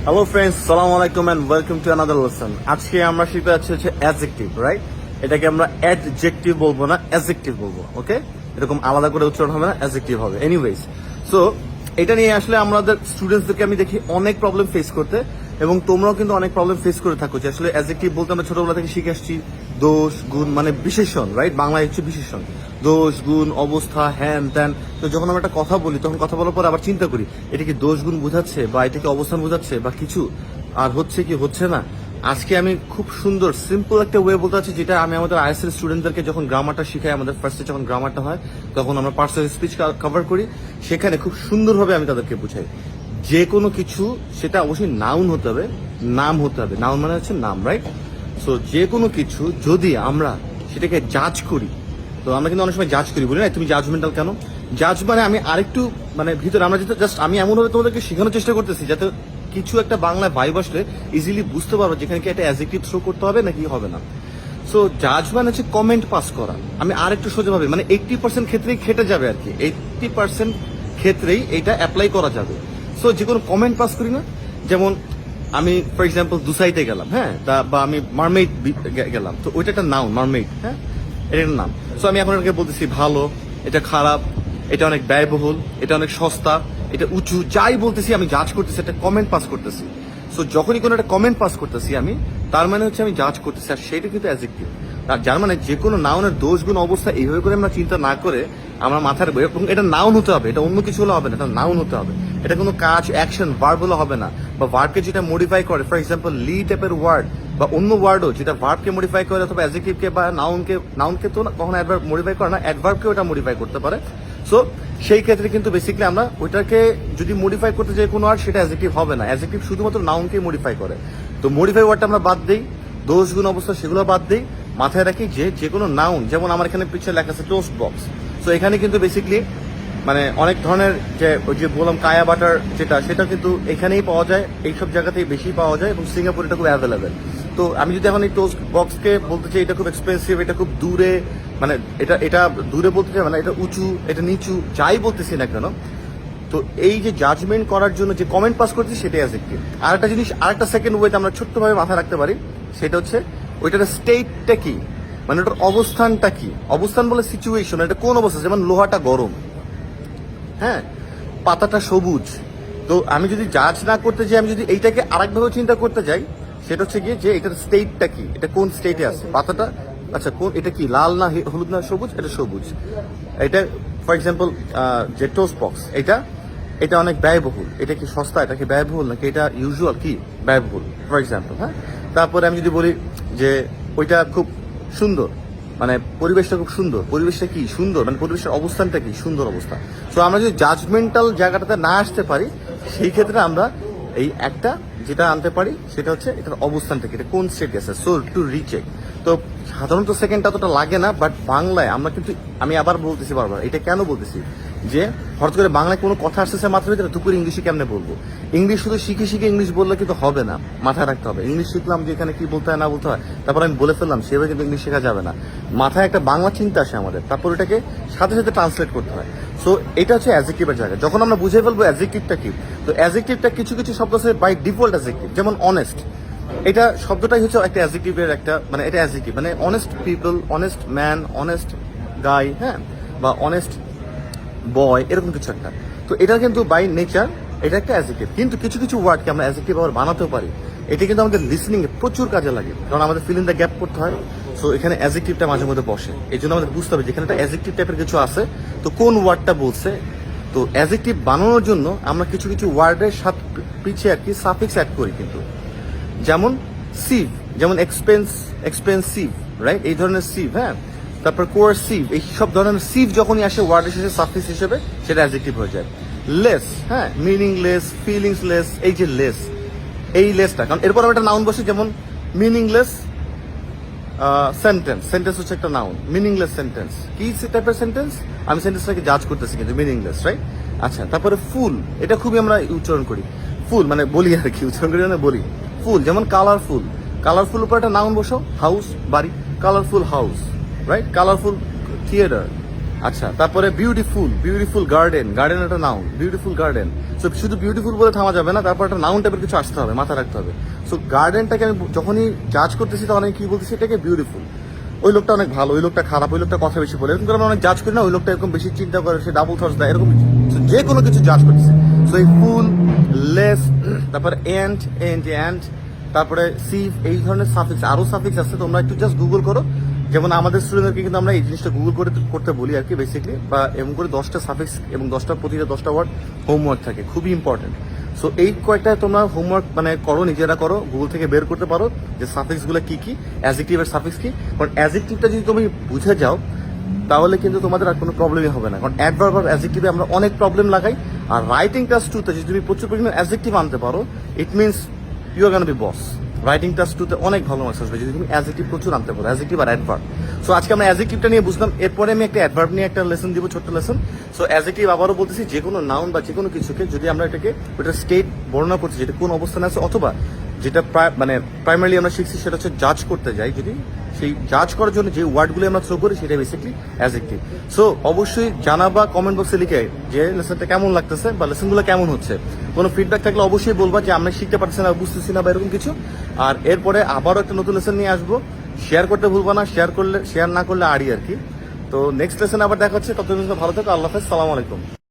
Hello friends, সালাম আলাইকুম and welcome to another lesson. আজকে আমরা শিখতে যাচ্ছি হচ্ছে অ্যাডজেক্টিভ, রাইট? এটাকে আমরা অ্যাডজেক্টিভ বলবো না, অ্যাডজেক্টিভ বলবো। ওকে, এরকম আলাদা করে উচ্চারণ হবে না, অ্যাডজেক্টিভ হবে। এনিওয়েজ, সো এটা নিয়ে আসলে আমাদের স্টুডেন্টসদেরকে আমি দেখি অনেক প্রবলেম ফেস করতে, এবং তোমরাও কিন্তু অনেক প্রবলেম ফেস করে থাকো যে আসলে অ্যাডজেক্টিভ বলতে আমরা ছোটবেলা থেকে শিখে আসছি দোষ গুণ, মানে বিশেষণ, রাইট? বাংলায় হচ্ছে বিশেষণ, দোষ গুণ অবস্থা হ্যান ত্যান। তো যখন আমরা একটা কথা বলি তখন কথা বলার পর আবার চিন্তা করি এটা কি দোষ গুণ বোঝাচ্ছে বা এটা কি অবস্থান বোঝাচ্ছে বা কিছু, আর হচ্ছে কি হচ্ছে না। আজকে আমি খুব সুন্দর সিম্পল একটা ওয়ে বলতে চাচ্ছি, যেটা আমি আমাদের আইএসএল স্টুডেন্টদেরকে যখন গ্রামারটা শিখাই, আমাদের ফার্স্টে যখন গ্রামারটা হয় তখন আমরা পার্সোনাল স্পিচ কভার করি, সেখানে খুব সুন্দরভাবে আমি তাদেরকে বুঝাই যে কোনো কিছু সেটা অবশ্যই নাউন হতে হবে, নাম হতে হবে। নাউন মানে হচ্ছে নাম, রাইট? সো যে কোনো কিছু যদি আমরা সেটাকে জাজ করি, তো আমরা কিন্তু অনেক সময় জাজ করি, বলি না তুমি জাজমেন্টাল কেন? জাজ মানে আমি আরেকটু মানে ভিতরে আমরা যেটা জাস্ট আমি এমনভাবে তোমাদেরকে শেখানোর চেষ্টা করতেছি যাতে কিছু একটা বাংলায় ভাইব আসলে ইজিলি বুঝতে পারবো যেখানে কি একটা অ্যাডজেক্টিভ থ্রো করতে হবে নাকি হবে না। সো জাজ মানে হচ্ছে কমেন্ট পাস করা। আমি আরেকটু সোজা ভাবে মানে 80% ক্ষেত্রেই খেটে যাবে আর কি, 80% ক্ষেত্রেই এটা অ্যাপ্লাই করা যাবে। সো যে কোনো কমেন্ট পাস করি না, যেমন আমি ফর এক্সাম্পল দুসাইতে গেলাম, হ্যাঁ, বা আমি মারমেইড গেলাম, তো ওইটা একটা নাউন, মারমেইড, হ্যাঁ, এটা একটা নাম। সো আমি এখন এটাকে বলতেছি ভালো, এটা খারাপ, এটা অনেক ব্যয়বহুল, এটা অনেক সস্তা, এটা উঁচু, যাই বলতেছি আমি জাজ করতেছি, একটা কমেন্ট পাস করতেছি। সো যখনই কোনো একটা কমেন্ট পাস করতেছি আমি, তার মানে হচ্ছে আমি জাজ করতেছি, আর সেটা কিন্তু অ্যাডজেক্টিভ। আর যার মানে যে কোনো নাউনের দোষ গুণ অবস্থা এইভাবে করে আমরা চিন্তা না করে আমরা মাথায় রাখবো এবং এটা নাউন হতে হবে, এটা অন্য কিছু হলে হবে না, এটা নাউন হতে হবে। এটা কোনো কাজ, অ্যাকশন, ভার্ব হলে হবে না, বা ভার্বকে যেটা মডিফাই করে, ফর এক্সাম্পল লি টাইপের ওয়ার্ড বা অন্য ওয়ার্ডও যেটা ভার্বকে মডিফাই করে অথবা অ্যাডজেক্টিভকে বা নাউনকে তো কখনো অ্যাডভার্ব মডিফাই করে না, অ্যাডভার্বকে ওটা মডিফাই করতে পারে। সো সেই ক্ষেত্রে কিন্তু বেসিক্যালি আমরা ওইটাকে যদি মডিফাই করতে যাই কোনো ওয়ার্ড, সেটা অ্যাডজেক্টিভ হবে না, অ্যাডজেক্টিভ শুধুমাত্র নাউনকেই মডিফাই করে। তো মডিফাই ওয়ার্ডটা আমরা বাদ দিই, দোষ গুণ অবস্থা সেগুলো বাদ দিই, মাথায় রাখি যে কোনো নাউন, যেমন আমার এখানে পিছনে লেখা আছে টোস্ট বক্স। সো এখানে কিন্তু বেসিক্যালি মানে অনেক ধরনের যে ওই যে বললাম কায়া বাটার, সেটা কিন্তু এখানেই পাওয়া যায়, এইসব জায়গাতেই বেশি পাওয়া যায়, এবং সিঙ্গাপুর এটা খুব অ্যাভেলেবেল। তো আমি যদি এখন এই টোস্ট বক্সকে বলতে চাই এটা খুব এক্সপেন্সিভ, এটা খুব দূরে, মানে এটা দূরে বলতে চাই, মানে এটা উঁচু, এটা নিচু, যাই বলতেছি না কেন, তো এই যে জাজমেন্ট করার জন্য যে কমেন্ট পাস করছি সেটাই অ্যাডজেক্টিভ। আর একটা জিনিস, আরেকটা সেকেন্ড ওয়েতে আমরা ছোট্টভাবে মাথায় রাখতে পারি, সেটা হচ্ছে ওইটার স্টেটটা কি, মানে ওটার অবস্থানটা কি। অবস্থান বলে সিচুয়েশন, এটা কোন অবস্থা, যেমন লোহাটা গরম, হ্যাঁ, পাতাটা সবুজ। তো আমি যদি জাজ না করতে যাই, আমি যদি এইটাকে আরেকভাবে চিন্তা করতে যাই, সেটা হচ্ছে গিয়ে যে এটার স্টেটটা কি, এটা কোন স্টেটে আছে পাতাটা, আচ্ছা কোন, এটা কি লাল না হলুদ না সবুজ, এটা সবুজ। এটা ফর এক্সাম্পল যে টোস্ট বক্স, এটা অনেক ব্যয়বহুল, এটা কি সস্তা, এটা কি ব্যয়বহুল নাকি এটা ইউজুয়াল কি ব্যয়বহুল, ফর এক্সাম্পল, হ্যাঁ। তারপরে আমি যদি বলি যে ওইটা খুব সুন্দর, মানে পরিবেশটা খুব সুন্দর, পরিবেশটা কি সুন্দর, মানে পরিবেশের অবস্থানটা কি সুন্দর অবস্থা। তো আমরা যদি জাজমেন্টাল জায়গাটাতে না আসতে পারি, সেই ক্ষেত্রে আমরা এই একটা যেটা আনতে পারি সেটা হচ্ছে এটার অবস্থানটা কি, এটা কোন স্টেটে আছে। সো টু রিচেক, তো সাধারণত সেকেন্ডটা অতটা লাগে না, বাট বাংলায় আমরা কিন্তু, আমি আবার বলতেছি বারবার, এটা কেন বলতেছি যে হঠাৎ করে বাংলায় কোনো কথা আসতেছে মাত্র ভিতরে দুপুর ইংলিশে কেমনে বলবো। ইংলিশ শুধু শিখে ইংলিশ বললে কিন্তু হবে না, মাথায় রাখতে হবে। ইংলিশ শিখলাম যে এখানে কি বলতে হয় না বলতে হয়, তারপর আমি বলে ফেললাম, সেভাবে কিন্তু ইংলিশ শেখা যাবে না। মাথায় একটা বাংলা চিন্তা আসে আমাদের, তারপর এটাকে সাথে সাথে ট্রান্সলেট করতে হয়। সো এটা হচ্ছে অ্যাডজেক্টিভের জায়গা। যখন আমরা বুঝে ফেলবো অ্যাডজেক্টিভটা কি, তো অ্যাডজেক্টিভটা কিছু শব্দ আছে বাই ডিফল্ট অ্যাডজেক্টিভ, যেমন অনেস্ট, এটা শব্দটাই হচ্ছে একটা অ্যাডজেক্টিভের একটা, মানে এটা অ্যাডজেক্টিভ, মানে honest people, honest man, honest গাই, হ্যাঁ, বা অনেস্ট বয়, এরকম কিছু একটা। তো এটা কিন্তু বাই নেচার এটা একটা অ্যাডজেক্টিভ। কিন্তু কিছু ওয়ার্ডকে আমরা অ্যাডজেক্টিভ আবার বানাতেও পারি। এটা কিন্তু আমাদের লিসনিং এ প্রচুর কাজে লাগে, কারণ আমাদের ফিল ইন দ্য গ্যাপ করতে হয়। সো এখানে অ্যাডজেক্টিভটা মাঝে মধ্যে বসে, এই জন্য আমাদের বুঝতে হবে যেখানে একটা অ্যাডজেক্টিভ টাইপের কিছু আছে, তো কোন ওয়ার্ডটা বলছে। তো অ্যাডজেক্টিভ বানানোর জন্য আমরা কিছু ওয়ার্ডের সাথে পিছিয়ে আর কি সাফিক্স অ্যাড করি কিন্তু, যেমন সিভ, যেমন এক্সপেন্সিভ, রাইট, এই ধরনের সিভ, হ্যাঁ। তারপর কোয়ারসিভ, এই সব ধরনের সিভ যখনই আসে ওয়ার্ডের শেষে সাফিক্স হিসেবে, সেটা অ্যাডজেক্টিভ হয়ে যায়। লেস, হ্যাঁ, মিনিংলেস, ফিলিংসলেস, এই যে লেস, এই লেসটা, কারণ এরপর একটা নাউন বসে, যেমন মিনিংলেস সেন্টেন্স হচ্ছে একটা নাউন, মিনিংলেস সেন্টেন্স কি টাইপের সেন্টেন্স, আমি সেন্টেন্সটাকে জাজ করতেছি কিন্তু মিনিংলেস, রাইট। আচ্ছা, তারপরে ফুল, এটা খুবই আমরা উচ্চারণ করি, ফুল মানে বলি আর কি, উচ্চারণ করি মানে বলি। ফুল, যেমন কালারফুল উপর একটা নাউন বসো, হাউস বাড়ি, colourful house, right, colourful theatre, আচ্ছা, তারপরে বিউটিফুল, বিউটিফুল গার্ডেন, গার্ডেন একটা নাউন, বিউটিফুল গার্ডেন। সো শুধু বিউটিফুল বলে থামা যাবে না, তারপর একটা নাউন টাইপের কিছু আসতে হবে, মাথায় রাখতে হবে। সো গার্ডেনটাকে আমি যখনই জাজ করতেছি তখন আমি কি বলতেছি, এটাকে বিউটিফুল। ওই লোকটা অনেক ভালো, ওই লোকটা খারাপ, ওই লোকটা কথা বেশি বলে, এরকম করে আমরা অনেক জাজ করি না, ওই লোকটা এরকম বেশি চিন্তা করে, সে ডাবল থটস দেয়, এরকম যে কোনো কিছু জাজ করতেছে। সো এই ফুল, লেস, তারপরে এন্ড, এন্ড, তারপরে সিভ, এই ধরনের সাফিক্স, আরো সাফিক্স আছে, তোমরা একটু জাস্ট গুগল করো। যেমন আমাদের স্টুডেন্টদেরকে কিন্তু আমরা এই জিনিসটা গুগল করে করতে বলি আর কি, বেসিক্যালি, বা এমন করে 10টা সাফিক্স এবং প্রতিটা 10টা ওয়ার্ড হোমওয়ার্ক থাকে, খুবই ইম্পর্টেন্ট। সো এই কয়েকটা তোমরা হোমওয়ার্ক মানে করো, নিজেরা করো, গুগল থেকে বের করতে পারো যে সাফিক্সগুলো কি কি, অ্যাডজেক্টিভের সাফিক্স কি। কারণ অ্যাডজেক্টিভটা যদি তুমি বুঝে যাও তাহলে কিন্তু তোমাদের আর কোনো প্রবলেমই হবে না। কারণ অ্যাডভার্ব আর অ্যাডজেক্টিভে আমরা অনেক প্রবলেম লাগাই। আর রাইটিং ক্লাস 2তে যদি তুমি প্রচুর পরিমাণে অ্যাডজেক্টিভ আনতে পারো, it means you are gonna be boss. Writing class 2তে অনেক ভালো মার্কস আসবে যদি তুমি অ্যাডজেক্টিভ প্রচুর আনতে পারো, অ্যাডজেক্টিভ আর অ্যাডভার্ব। সো আজকে আমরা অ্যাডজেক্টিভটা নিয়ে বুঝলাম, এরপরে আমি একটা অ্যাডভার্ব নিয়ে একটা লেসন দিব, ছোট্ট লেসন। সো অ্যাডজেক্টিভ আবারও বলতেছি, যে কোনো নাউন বা যে কোনো কিছুকে যদি আমরা এটাকে ওটা স্টেট বর্ণনা করছি, যেটা কোন অবস্থানে আছে, অথবা যেটা মানে প্রাইমারিলি আমরা শিখছি সেটা হচ্ছে জাজ করতে যাই, যদি সেই জাজ করার জন্য যে ওয়ার্ডগুলো আমরা থ্রো করি সেটা বেসিক্যালি অ্যাডজেক্টিভ। সো অবশ্যই জানাবা কমেন্ট বক্সে লিখে যে লেসনটা কেমন লাগতেছে বা লেসনগুলো কেমন হচ্ছে। কোনো ফিডব্যাক থাকলে অবশ্যই বলবা যে আমরা শিখতে পারছি না, বুঝতেছি না বা এরকম কিছু। আর এরপরে আবারও একটা নতুন লেসন নিয়ে আসবো। শেয়ার করতে ভুলবা না, শেয়ার না করলে আড়ি আর কি। তো নেক্সট লেসন আবার দেখা হচ্ছে, ততদিন ভালো থাকো, আল্লাহ হাফেজ, সালাম আলাইকুম।